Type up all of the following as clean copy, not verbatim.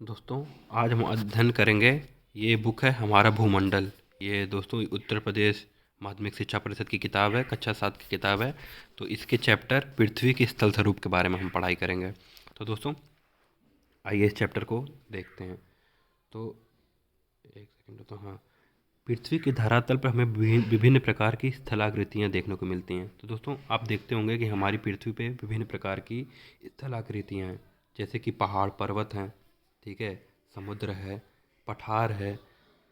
दोस्तों, आज हम अध्ययन करेंगे। ये बुक है हमारा भूमंडल। ये दोस्तों उत्तर प्रदेश माध्यमिक शिक्षा परिषद की किताब है, कक्षा 7 की किताब है। तो इसके चैप्टर पृथ्वी के स्थल स्वरूप के बारे में हम पढ़ाई करेंगे। तो दोस्तों, आइए इस चैप्टर को देखते हैं। तो एक सेकंड। तो हाँ, पृथ्वी के धरातल पर हमें विभिन्न प्रकार की स्थलाकृतियाँ देखने को मिलती हैं। तो दोस्तों, आप देखते होंगे कि हमारी पृथ्वी पे विभिन्न प्रकार की स्थलाकृतियाँ हैं, जैसे कि पहाड़ पर्वत हैं, ठीक है, समुद्र है, पठार है,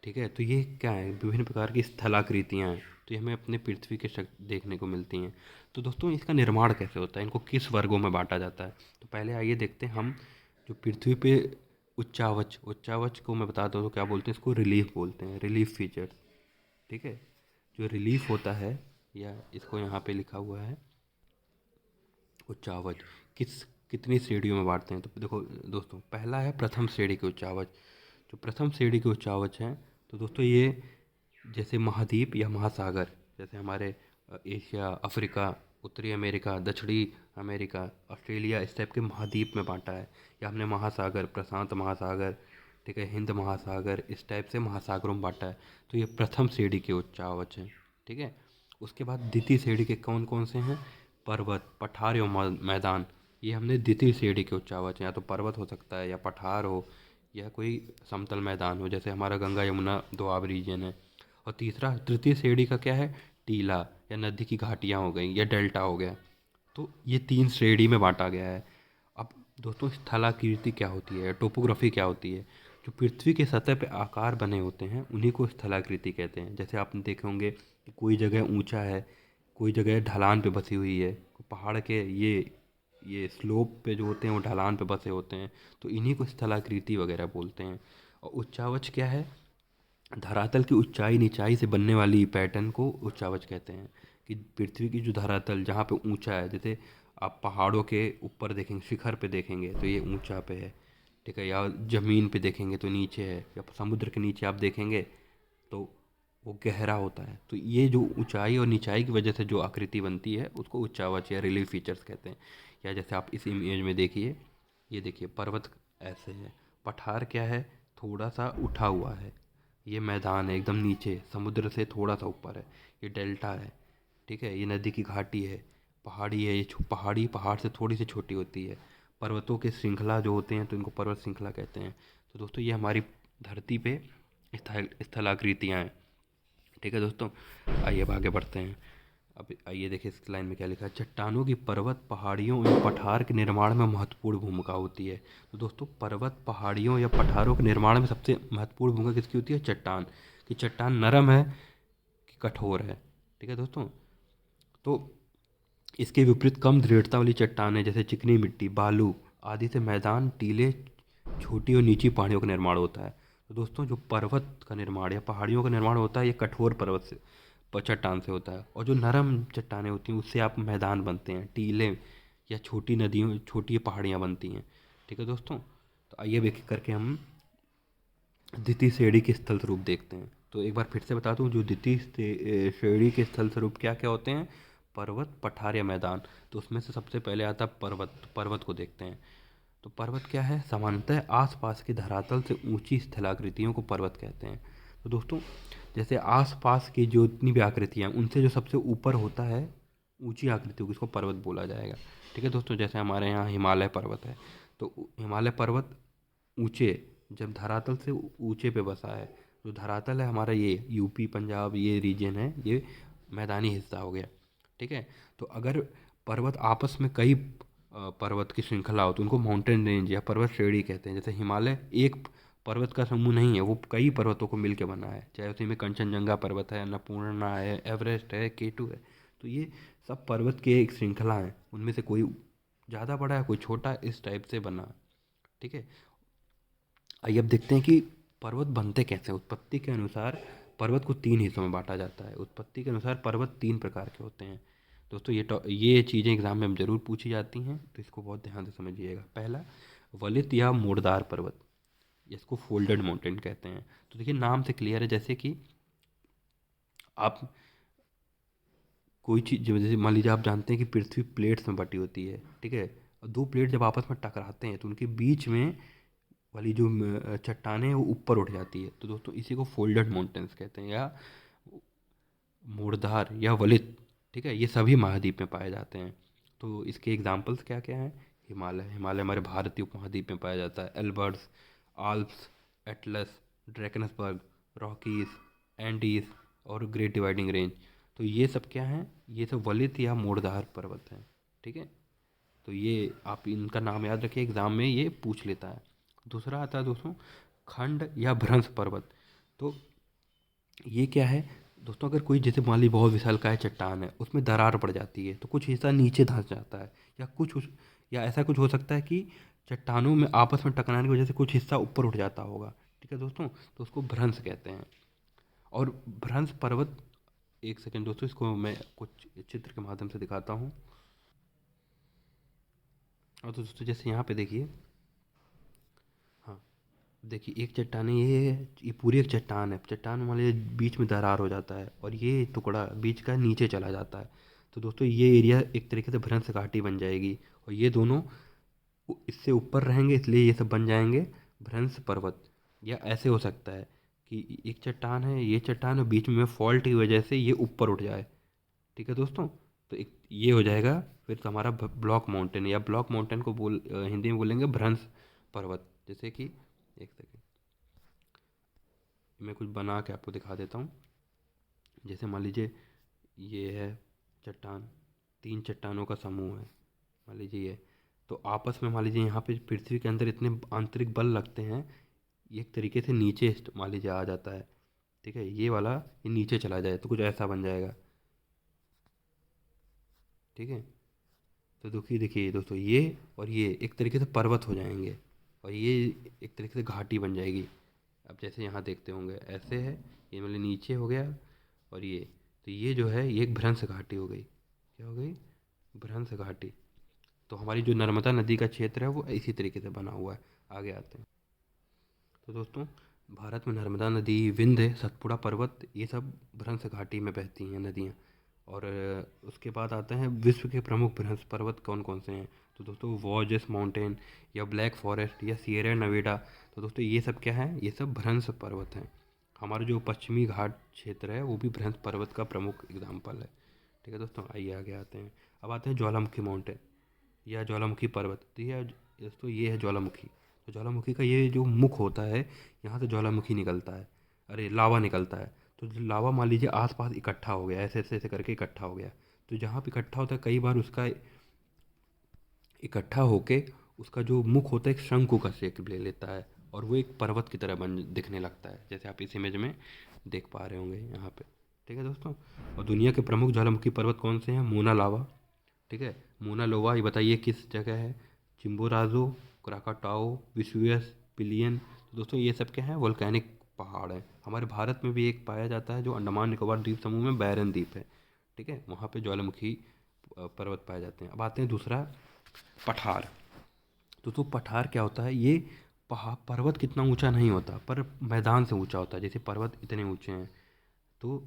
ठीक है। तो ये क्या है, विभिन्न प्रकार की स्थलाकृतियाँ हैं। तो ये हमें अपने पृथ्वी के देखने को मिलती हैं। तो दोस्तों, इसका निर्माण कैसे होता है, इनको किस वर्गों में बांटा जाता है। तो पहले आइए देखते हैं हम जो पृथ्वी पे उच्चावच उच्चावच को मैं बताता हूँ तो क्या बोलते हैं, इसको रिलीफ बोलते हैं, रिलीफ फीचर्स, ठीक है। जो रिलीफ होता है, या इसको यहाँ पे लिखा हुआ है उच्चावच, कितनी श्रेणियों में बांटते हैं। तो देखो दोस्तों, पहला है प्रथम श्रेणी के उच्चावच। जो प्रथम श्रेणी के उच्चावच हैं, तो दोस्तों ये जैसे महाद्वीप या महासागर, जैसे हमारे एशिया, अफ्रीका, उत्तरी अमेरिका, दक्षिणी अमेरिका, ऑस्ट्रेलिया, इस टाइप के महाद्वीप में बांटा है। या हमने महासागर, प्रशांत महासागर, ठीक है, हिंद महासागर, इस टाइप से महासागरों में बांटा है। तो ये प्रथम श्रेणी के उच्चावच हैं, ठीक है। उसके बाद द्वितीय श्रेणी के कौन कौन से हैं, पर्वत, पठार एवं मैदान। ये हमने द्वितीय श्रेणी के उच्चावच हैं, या तो पर्वत हो सकता है, या पठार हो, या कोई समतल मैदान हो, जैसे हमारा गंगा यमुना दोआब रीजन है। और तीसरा, तृतीय श्रेणी का क्या है, टीला या नदी की घाटियाँ हो गई, या डेल्टा हो गया। तो ये 3 श्रेणी में बांटा गया है। अब दोस्तों, स्थलाकृति क्या होती है, टोपोग्राफी क्या होती है। जो पृथ्वी के सतह पे आकार बने होते हैं उन्हीं को स्थलाकृति कहते हैं। जैसे आपने देखे होंगे कि कोई जगह ऊंचा है, कोई जगह ढलान पे बसी हुई है, पहाड़ के ये स्लोप पे जो होते हैं वो ढलान पे बसे होते हैं। तो इन्हीं को स्थलाकृति वगैरह बोलते हैं। और उच्चावच क्या है, धरातल की ऊंचाई निचाई से बनने वाली पैटर्न को उच्चावच कहते हैं। कि पृथ्वी की जो धरातल जहाँ पे ऊंचा है, जैसे आप पहाड़ों के ऊपर देखेंगे, शिखर पे देखेंगे तो ये ऊंचा पे है, ठीक है, या ज़मीन पे देखेंगे तो नीचे है, या समुद्र के नीचे आप देखेंगे तो वो गहरा होता है। तो ये जो ऊंचाई और निचाई की वजह से जो आकृति बनती है उसको उच्चावच या रिलीफ फीचर्स कहते हैं। या जैसे आप इस इमेज में देखिए, ये देखिए पर्वत ऐसे है, पठार क्या है, थोड़ा सा उठा हुआ है, ये मैदान है एकदम नीचे, समुद्र से थोड़ा सा ऊपर है, ये डेल्टा है, ठीक है, ये नदी की घाटी है, पहाड़ी है, ये पहाड़ी पहाड़ से थोड़ी सी छोटी होती है। पर्वतों के श्रृंखला जो होते हैं तो इनको पर्वत श्रृंखला कहते हैं। तो दोस्तों, ये हमारी धरती पे स्थलाकृतियाँ हैं, ठीक है दोस्तों। आइए अब आगे बढ़ते हैं। अब आइए देखिए इस लाइन में क्या लिखा है, चट्टानों की पर्वत पहाड़ियों या पठार के निर्माण में महत्वपूर्ण भूमिका होती है। तो दोस्तों, पर्वत पहाड़ियों या पठारों के निर्माण में सबसे महत्वपूर्ण भूमिका किसकी होती है, चट्टान की। चट्टान नरम है कि कठोर है, ठीक है दोस्तों। तो इसके विपरीत कम दृढ़ता वाली चट्टानें जैसे चिकनी मिट्टी, बालू आदि से मैदान, टीले, छोटी और नीची पहाड़ियों का निर्माण होता है। तो दोस्तों, जो पर्वत का निर्माण या पहाड़ियों का निर्माण होता है ये कठोर पर्वत से चट्टान से होता है। और जो नरम चट्टानें होती हैं उससे आप मैदान बनते हैं, टीले या छोटी नदियों, छोटी पहाड़ियाँ बनती हैं, ठीक है दोस्तों। तो आइए एक एक करके हम द्वितीय श्रेणी के स्थल स्वरूप देखते हैं। तो एक बार फिर से बता दूं, जो द्वितीय श्रेणी के स्थल स्वरूप क्या क्या होते हैं, पर्वत, पठार या मैदान। तो उसमें से सबसे पहले आता है पर्वत। पर्वत को देखते हैं। तो पर्वत क्या है, सामान्यतः आसपास के धरातल से ऊंची स्थलाकृतियों को पर्वत कहते हैं। तो दोस्तों, जैसे आसपास की जो जितनी भी आकृतियाँ हैं उनसे जो सबसे ऊपर होता है ऊंची आकृतियों को, इसको पर्वत बोला जाएगा, ठीक है दोस्तों। जैसे हमारे यहाँ हिमालय पर्वत है, तो हिमालय पर्वत ऊंचे, जब धरातल से ऊंचे पे बसा है। जो धरातल है हमारा ये यूपी पंजाब ये रीजन है, ये मैदानी हिस्सा हो गया, ठीक है। तो अगर पर्वत आपस में कई पर्वत की श्रृंखला हो तो उनको माउंटेन रेंज या पर्वत श्रेणी कहते हैं। जैसे हिमालय एक पर्वत का समूह नहीं है, वो कई पर्वतों को मिलकर बना है, चाहे उसी में कंचनजंगा पर्वत है, अन्नपूर्णा है, एवरेस्ट है, केटू है। तो ये सब पर्वत की एक श्रृंखला है, उनमें से कोई ज़्यादा बड़ा है कोई छोटा, इस टाइप से बना, ठीक है। आइए अब देखते हैं कि पर्वत बनते कैसे हैं। उत्पत्ति के अनुसार पर्वत को 3 हिस्सों में बांटा जाता है। उत्पत्ति के अनुसार पर्वत 3 प्रकार के होते हैं। दोस्तों, ये चीज़ें एग्जाम में ज़रूर पूछी जाती हैं, तो इसको बहुत ध्यान से समझिएगा। पहला, वलित या मोड़दार पर्वत, इसको फोल्डेड माउंटेन कहते हैं। तो देखिए नाम से क्लियर है, जैसे कि आप कोई चीज़ जैसे मान लीजिए, आप जानते हैं कि पृथ्वी प्लेट्स में बटी होती है, ठीक है। और 2 प्लेट जब आपस में टकराते हैं तो उनके बीच में वाली जो चट्टानें हैं वो ऊपर उठ जाती है, तो दोस्तों इसी को फोल्डेड माउंटेन्स कहते हैं, या मूर्धार या वलित। ठीक है, ये सभी महाद्वीप में पाए जाते हैं। तो इसके एग्जाम्पल्स क्या क्या हैं? हिमालय, हिमालय हमारे भारतीय उपमहाद्वीप में पाया जाता है। Elburz, Alps, Atlas, Drakensberg, Rockies, Andes और ग्रेट डिवाइडिंग रेंज। तो ये सब क्या हैं? ये सब वलित या मूर्धार पर्वत हैं। ठीक है, तो ये आप इनका नाम याद रखिए, एग्ज़ाम में ये पूछ लेता है। दूसरा आता है दोस्तों खंड या भ्रंश पर्वत। तो ये क्या है दोस्तों? अगर कोई जैसे मान ली बहुत विशालकाय चट्टान है, उसमें दरार पड़ जाती है तो कुछ हिस्सा नीचे धंस जाता है, या या ऐसा कुछ हो सकता है कि चट्टानों में आपस में टकराने की वजह से कुछ हिस्सा ऊपर उठ जाता होगा। ठीक है दोस्तों, तो उसको भ्रंश कहते हैं। और भ्रंश पर्वत, एक सेकंड दोस्तों, इसको मैं कुछ चित्र के माध्यम से दिखाता हूँ। और तो दोस्तों जैसे यहाँ पे देखिए, हाँ देखिए एक चट्टान है, ये पूरी एक चट्टान है। चट्टान में मान लीजिए बीच में दरार हो जाता है और ये टुकड़ा बीच का नीचे चला जाता है, तो दोस्तों ये एरिया एक तरीके से भ्रंश घाटी बन जाएगी। और ये दोनों इससे ऊपर रहेंगे, इसलिए ये सब बन जाएंगे भ्रंश पर्वत। या ऐसे हो सकता है कि एक चट्टान है, ये चट्टान है, बीच में फॉल्ट की वजह से ये ऊपर उठ जाए। ठीक है दोस्तों, तो एक ये हो जाएगा फिर तो हमारा ब्लॉक माउंटेन, या ब्लॉक माउंटेन को हिंदी में बोलेंगे भ्रंश पर्वत। जैसे कि एक सेकेंड मैं कुछ बना के आपको दिखा देता हूँ। जैसे मान लीजिए ये है चट्टान, तीन चट्टानों का समूह है, मान लीजिए ये। तो आपस में मान लीजिए यहाँ पे पृथ्वी के अंदर इतने आंतरिक बल लगते हैं, ये एक तरीके से नीचे मान लीजिए आ जाता है। ठीक है, ये वाला ये नीचे चला जाए तो कुछ ऐसा बन जाएगा। ठीक है, तो देखिए देखिए दोस्तों, ये और ये एक तरीके से पर्वत हो जाएंगे, और ये एक तरीके से घाटी बन जाएगी। अब जैसे यहाँ देखते होंगे ऐसे है, ये मतलब नीचे हो गया, और ये, तो ये जो है ये एक भ्रंश घाटी हो गई। क्या हो गई? भ्रंश घाटी। तो हमारी जो नर्मदा नदी का क्षेत्र है वो इसी तरीके से बना हुआ है। आगे आते हैं। तो दोस्तों भारत में नर्मदा नदी, विंध्य, सतपुड़ा पर्वत, ये सब भ्रंश घाटी में बहती हैं नदियाँ। और उसके बाद आते हैं विश्व के प्रमुख भ्रंश पर्वत कौन कौन से हैं। तो दोस्तों वॉर्जेस माउंटेन, या ब्लैक फॉरेस्ट, या सियरा नेवाडा। तो दोस्तों ये सब क्या है? ये सब भ्रंश पर्वत हैं। हमारा जो पश्चिमी घाट क्षेत्र है वो भी भ्रंश पर्वत का प्रमुख एग्जाम्पल है। ठीक है दोस्तों, आइए आगे आते हैं। अब आते हैं ज्वालामुखी माउंटेन या ज्वालामुखी पर्वत। तो ये दोस्तों ये है ज्वालामुखी। तो ज्वालामुखी का ये जो मुख होता है, यहाँ से ज्वालामुखी निकलता है, अरे लावा निकलता है। तो जो लावा मान लीजिए आसपास इकट्ठा हो गया, ऐसे ऐसे ऐसे करके इकट्ठा हो गया। तो जहाँ पे इकट्ठा होता है कई बार उसका इकट्ठा होके उसका जो मुख होता है एक शंकु का शेप ले लेता है, और वो एक पर्वत की तरह बन दिखने लगता है, जैसे आप इस इमेज में देख पा रहे होंगे यहाँ पे। ठीक है दोस्तों, और दुनिया के प्रमुख ज्वालामुखी पर्वत कौन से हैं? मोना लावा, ठीक है, मोना लोवा, ये बताइए किस जगह है? चिम्बोराजो, क्राकाटाओ, विसुयस, पिलियन। तो दोस्तों ये सब क्या है? वोल्केनिक पहाड़ है। हमारे भारत में भी एक पाया जाता है जो अंडमान निकोबार द्वीप समूह में बैरन द्वीप है। ठीक है, वहाँ पे ज्वालामुखी पर्वत पाए जाते हैं। अब आते हैं दूसरा, पठार। तो पठार क्या होता है? ये पहाड़ पर्वत कितना ऊंचा नहीं होता, पर मैदान से ऊंचा होता है, जैसे पर्वत इतने ऊंचे हैं। तो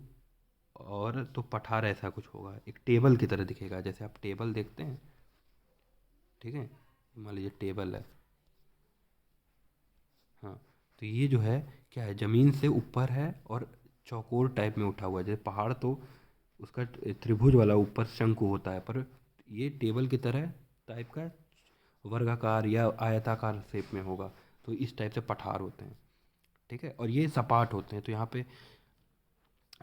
और तो पठार ऐसा कुछ होगा, एक टेबल की तरह दिखेगा, जैसे आप टेबल देखते हैं। ठीक है, मान लीजिए टेबल है। हाँ, तो ये जो है क्या है? ज़मीन से ऊपर है और चौकोर टाइप में उठा हुआ है। जैसे पहाड़ तो उसका त्रिभुज वाला ऊपर शंकु होता है, पर ये टेबल की तरह टाइप का वर्गाकार या आयताकार शेप में होगा। तो इस टाइप से पठार होते हैं। ठीक है, और ये सपाट होते हैं, तो यहाँ पे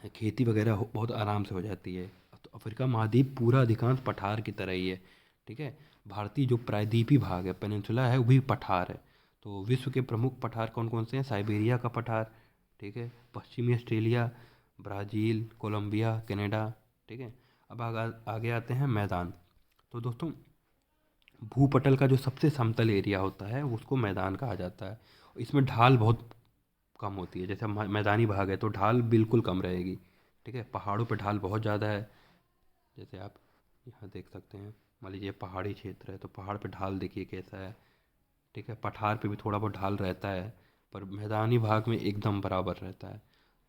खेती वगैरह बहुत आराम से हो जाती है। तो अफ्रीका महाद्वीप पूरा अधिकांश पठार की तरह ही है। ठीक है, भारतीय जो प्रायद्वीपीय भाग है, पेनिनसुला है, वो भी पठार है। तो विश्व के प्रमुख पठार कौन कौन से हैं? साइबेरिया का पठार, ठीक है, पश्चिमी ऑस्ट्रेलिया, ब्राज़ील, कोलंबिया, कनाडा। ठीक है, अब आगे आते हैं मैदान। तो दोस्तों भूपटल का जो सबसे समतल एरिया होता है उसको मैदान कहा जाता है। इसमें ढाल बहुत कम होती है, जैसे मैदानी भाग है तो ढाल बिल्कुल कम रहेगी। ठीक है, पहाड़ों पे ढाल बहुत ज़्यादा है, जैसे आप यहाँ देख सकते हैं। मान लीजिए पहाड़ी क्षेत्र है तो पहाड़ पे ढाल देखिए कैसा है। ठीक है, पठार पे भी थोड़ा बहुत ढाल रहता है, पर मैदानी भाग में एकदम बराबर रहता है।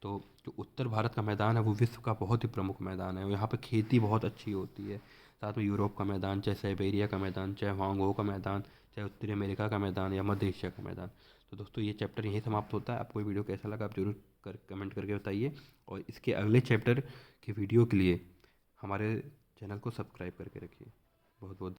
तो जो उत्तर भारत का मैदान है वो विश्व का बहुत ही प्रमुख मैदान है, यहाँ पे खेती बहुत अच्छी होती है। साथ में यूरोप का मैदान, चाहे साइबेरिया का मैदान, चाहे वांगो का मैदान, चाहे उत्तरी अमेरिका का मैदान या मध्य एशिया का मैदान। तो दोस्तों ये चैप्टर यहीं समाप्त होता है। आपको ये वीडियो कैसा लगा आप जरूर कमेंट करके बताइए, और इसके अगले चैप्टर के वीडियो के लिए हमारे चैनल को सब्सक्राइब करके रखिए। बहुत बहुत